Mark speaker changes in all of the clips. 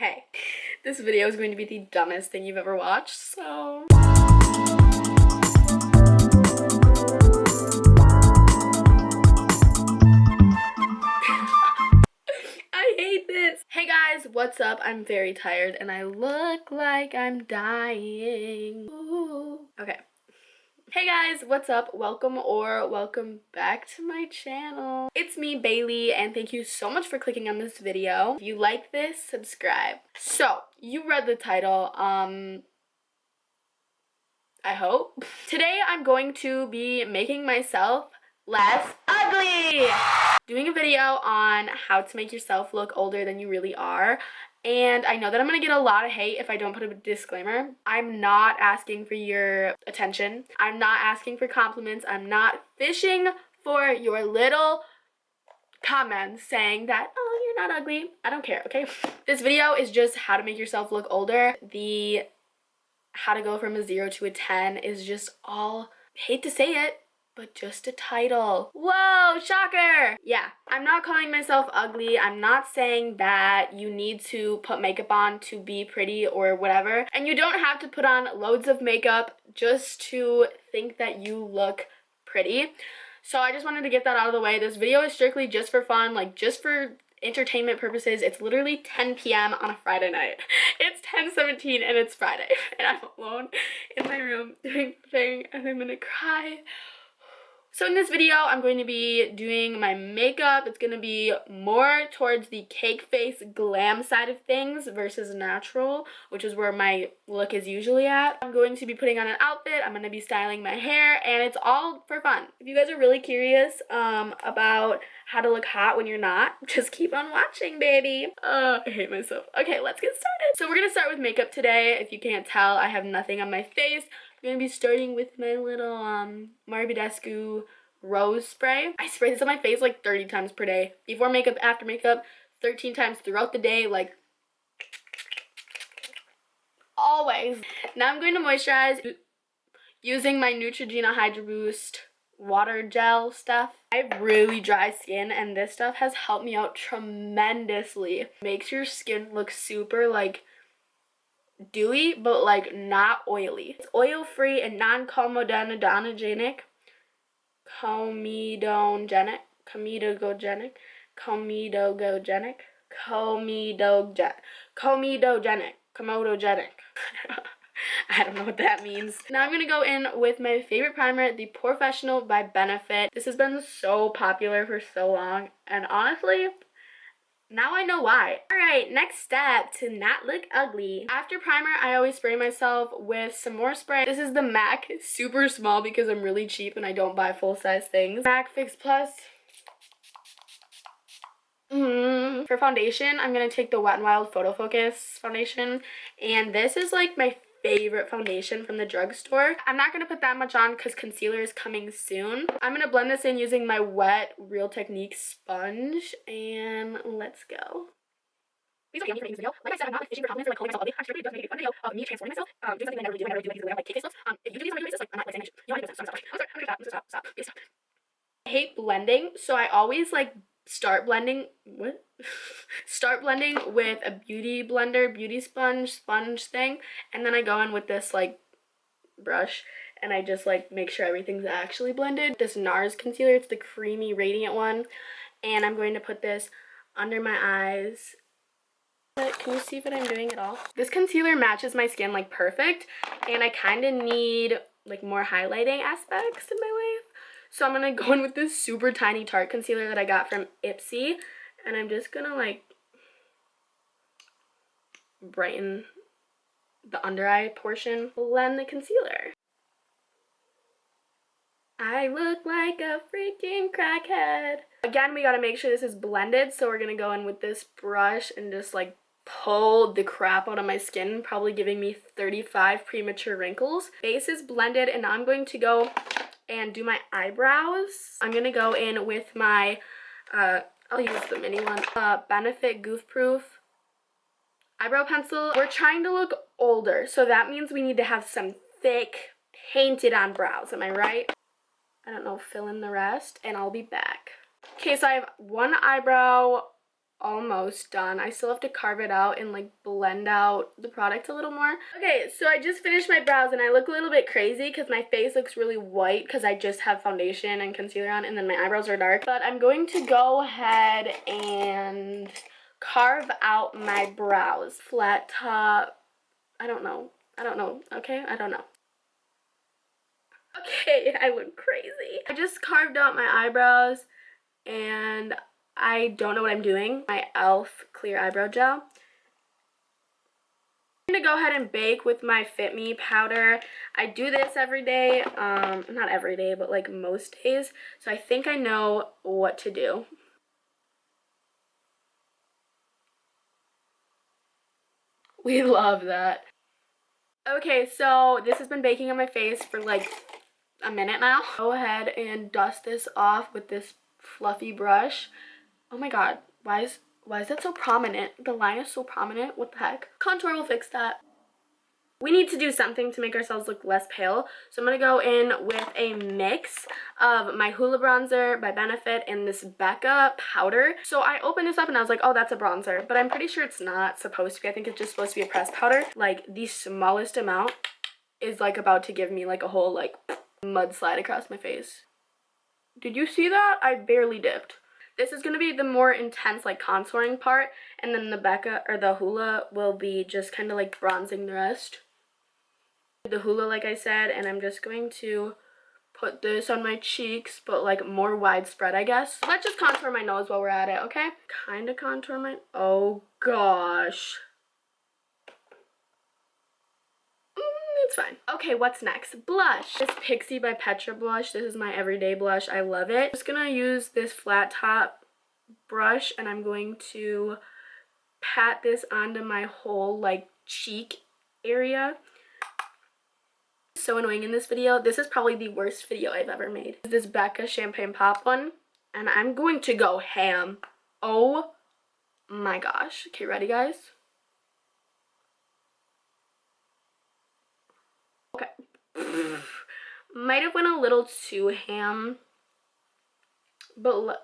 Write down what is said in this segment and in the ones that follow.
Speaker 1: Hey, this video is going to be the dumbest thing you've ever watched, so... I hate this. Hey guys, what's up? I'm very tired and I look like I'm dying. Ooh. Okay. Hey guys, what's up? Welcome back to my channel. It's me, Bailey, and thank you so much for clicking on this video. If you like this, subscribe. So, you read the title, I hope. Today I'm going to be making myself less ugly. Doing a video on how to make yourself look older than you really are. And I know that I'm going to get a lot of hate if I don't put a disclaimer. I'm not asking for your attention. I'm not asking for compliments. I'm not fishing for your little comments saying that, oh, you're not ugly. I don't care, okay? This video is just how to make yourself look older. The how to go from a 0 to a 10 is just all, hate to say it, but just a title. Whoa, shocker! Yeah, I'm not calling myself ugly. I'm not saying that you need to put makeup on to be pretty or whatever. And you don't have to put on loads of makeup just to think that you look pretty. So I just wanted to get that out of the way. This video is strictly just for fun, like just for entertainment purposes. It's literally 10 p.m. on a Friday night. It's 10:17 and it's Friday. And I'm alone in my room doing the thing and I'm gonna cry. So in this video, I'm going to be doing my makeup. It's going to be more towards the cake face glam side of things versus natural, which is where my look is usually at. I'm going to be putting on an outfit. I'm going to be styling my hair, and it's all for fun. If you guys are really curious about how to look hot when you're not, just keep on watching, baby. I hate myself. Okay, let's get started. So we're going to start with makeup today. If you can't tell, I have nothing on my face. I'm going to be starting with my little Marbidescu rose spray. I spray this on my face like 30 times per day. Before makeup, after makeup, 13 times throughout the day, like always. Now I'm going to moisturize using my Neutrogena Hydro Boost water gel stuff. I have really dry skin and this stuff has helped me out tremendously. Makes your skin look super like dewy, but like not oily. It's oil free and non-comedogenic. Comedogenic. I don't know what that means. Now I'm gonna go in with my favorite primer, the Professional by Benefit. This has been so popular for so long, and honestly, now I know why. Alright, next step to not look ugly. After primer, I always spray myself with some more spray. This is the MAC, super small because I'm really cheap and I don't buy full-size things. MAC Fix Plus. For foundation, I'm going to take the Wet n Wild Photo Focus foundation. And this is like my favorite foundation from the drugstore. I'm not going to put that much on because concealer is coming soon. I'm going to blend this in using my wet Real Technique sponge. And let's go. Please don't hate me for making this video. Like I said, I'm not fishing for compliments or like calling myself ugly. I'm strictly just making a fun video of me transforming myself, doing something I never really do. I never do anything like cake face looks. If you do these on a regular basis, like I'm not like saying I should. You know, I do this. I'm sorry. Stop. Please stop. I hate blending, so I always like start blending with a beauty blender, beauty sponge thing, and then I go in with this like brush and I just like make sure everything's actually blended. This NARS concealer, it's the creamy radiant one, and I'm going to put this under my eyes. Can you see what I'm doing at all? This concealer matches my skin like perfect, and I kind of need like more highlighting aspects in my life. So I'm going to go in with this super tiny Tarte concealer that I got from Ipsy. And I'm just going to like brighten the under eye portion. Blend the concealer. I look like a freaking crackhead. Again, we got to make sure this is blended. So we're going to go in with this brush and just like pull the crap out of my skin. Probably giving me 35 premature wrinkles. Base is blended and now I'm going to go and do my eyebrows. I'm gonna go in with my I'll use the mini one, Benefit Goof Proof eyebrow pencil. We're trying to look older, so that means we need to have some thick painted on brows. Am I right? I don't know, fill in the rest and I'll be back. Okay, so I have one eyebrow almost done. I still have to carve it out and like blend out the product a little more. Okay, so I just finished my brows and I look a little bit crazy because my face looks really white because I just have foundation and concealer on, and then my eyebrows are dark. But I'm going to go ahead and carve out my brows. Flat top. I don't know. Okay, I don't know. Okay, I look crazy. I just carved out my eyebrows and I don't know what I'm doing. My e.l.f. clear eyebrow gel. I'm gonna go ahead and bake with my Fit Me powder. I do this every day, not every day, but like most days. So I think I know what to do. We love that. Okay, so this has been baking on my face for like a minute now. Go ahead and dust this off with this fluffy brush. Oh my god, why is that so prominent? The line is so prominent. What the heck? Contour will fix that. We need to do something to make ourselves look less pale. So I'm going to go in with a mix of my Hoola bronzer by Benefit and this Becca powder. So I opened this up and I was like, oh, that's a bronzer. But I'm pretty sure it's not supposed to be. I think it's just supposed to be a pressed powder. Like, the smallest amount is like about to give me like a whole like mudslide across my face. Did you see that? I barely dipped. This is going to be the more intense like contouring part, and then the Becca or the Hoola will be just kind of like bronzing the rest. The Hoola, like I said, and I'm just going to put this on my cheeks, but like more widespread, I guess. Let's just contour my nose while we're at it, okay? Kind of contour my, oh gosh. It's fine. Okay, what's next? Blush. This Pixie by Petra blush. This is my everyday blush. I love it. I'm just gonna use this flat top brush and I'm going to pat this onto my whole like cheek area. So annoying in this video. This is probably the worst video I've ever made. This Becca Champagne Pop one, and I'm going to go ham. Oh my gosh. Okay, ready guys? Okay. Might have went a little too ham, but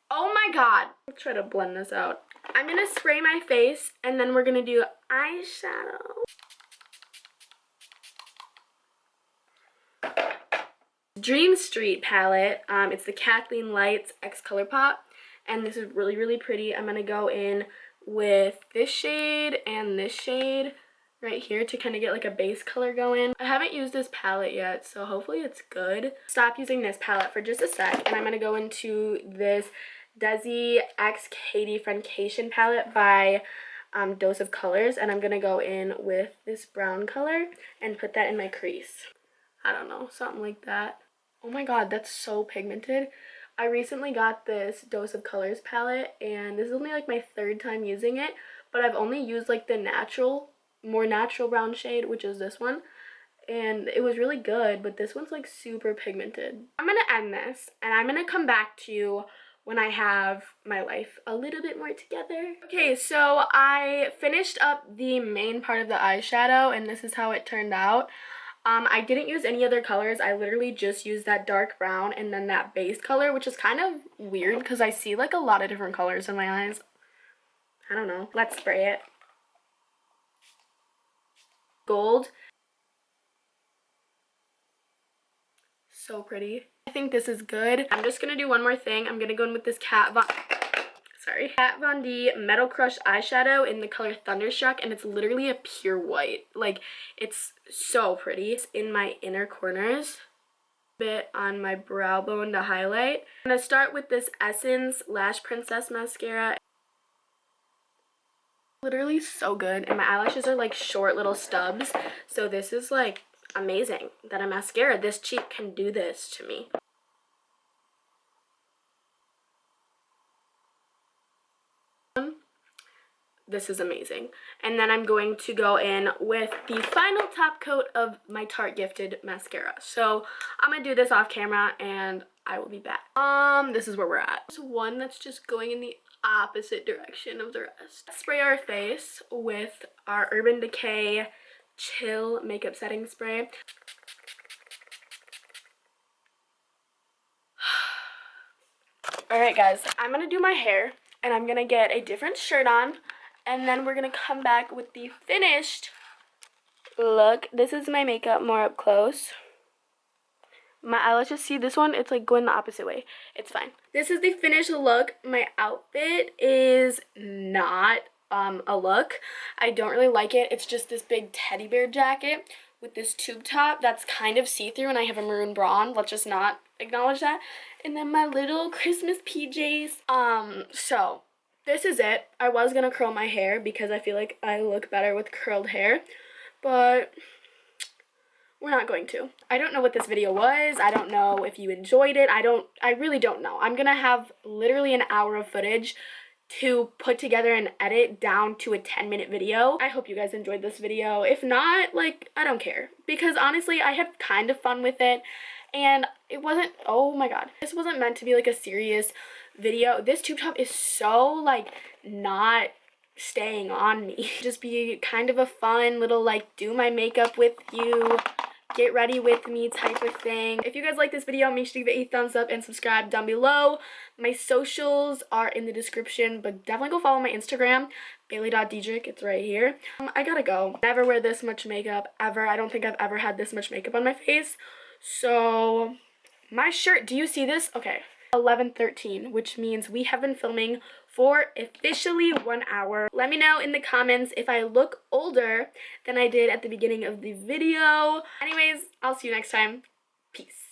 Speaker 1: oh my god. I'll try to blend this out. I'm gonna spray my face and then we're gonna do eyeshadow. Dream Street palette. It's the Kathleen Lights X Color Pop, and this is really, really pretty. I'm gonna go in with this shade and this shade right here to kind of get like a base color going. I haven't used this palette yet, so hopefully it's good. Stop using this palette for just a sec, and I'm gonna go into this Desi X Katie Friendcation palette by Dose of Colors, and I'm gonna go in with this brown color and put that in my crease. I don't know, something like that. Oh my god, that's so pigmented. I recently got this Dose of Colors palette, and this is only like my third time using it, but I've only used like the more natural brown shade, which is this one, and it was really good, but this one's like super pigmented. I'm gonna end this, and I'm gonna come back to you when I have my life a little bit more together. Okay, so I finished up the main part of the eyeshadow, and this is how it turned out. I didn't use any other colors. I literally just used that dark brown and then that base color, which is kind of weird because I see like a lot of different colors in my eyes. I don't know. Let's spray it. Gold. So pretty. I think this is good. I'm just going to do one more thing. I'm going to go in with this Kat Von D Metal Crush eyeshadow in the color Thunderstruck, and it's literally a pure white. Like, it's so pretty. It's in my inner corners, bit on my brow bone to highlight. I'm gonna start with this Essence Lash Princess mascara. Literally so good, and my eyelashes are like short little stubs, so this is like amazing that a mascara this cheap can do this to me. This is amazing. And then I'm going to go in with the final top coat of my Tarte Gifted mascara. So I'm gonna do this off camera and I will be back. This is where we're at. There's one that's just going in the opposite direction of the rest. Let's spray our face with our Urban Decay Chill Makeup Setting Spray. Alright guys, I'm gonna do my hair. and I'm gonna get a different shirt on, and then we're gonna come back with the finished look. This is my makeup more up close. My eyelashes, see this one, it's like going the opposite way. It's fine. This is the finished look. My outfit is not a look. I don't really like it. It's just this big teddy bear jacket with this tube top that's kind of see-through, and I have a maroon bra on. Let's just not acknowledge that. And then my little Christmas PJs. So this is it. I was gonna curl my hair because I feel like I look better with curled hair, but we're not going to. I don't know what this video was. I don't know if you enjoyed it. I really don't know. I'm gonna have literally an hour of footage to put together and edit down to a 10-minute video. I hope you guys enjoyed this video. If not, like, I don't care. Because honestly, I had kind of fun with it. And it wasn't, oh my god. This wasn't meant to be like a serious video. This tube top is so like not staying on me. Just be kind of a fun little like do my makeup with you, get ready with me type of thing. If you guys like this video, make sure to give it a thumbs up and subscribe down below. My socials are in the description, but definitely go follow my Instagram, bailey.dedrick. It's right here. I gotta go. Never wear this much makeup ever. I don't think I've ever had this much makeup on my face. So my shirt, do you see this? Okay, 11:13, which means we have been filming for officially 1 hour. Let me know in the comments if I look older than I did at the beginning of the video. Anyways, I'll see you next time. Peace.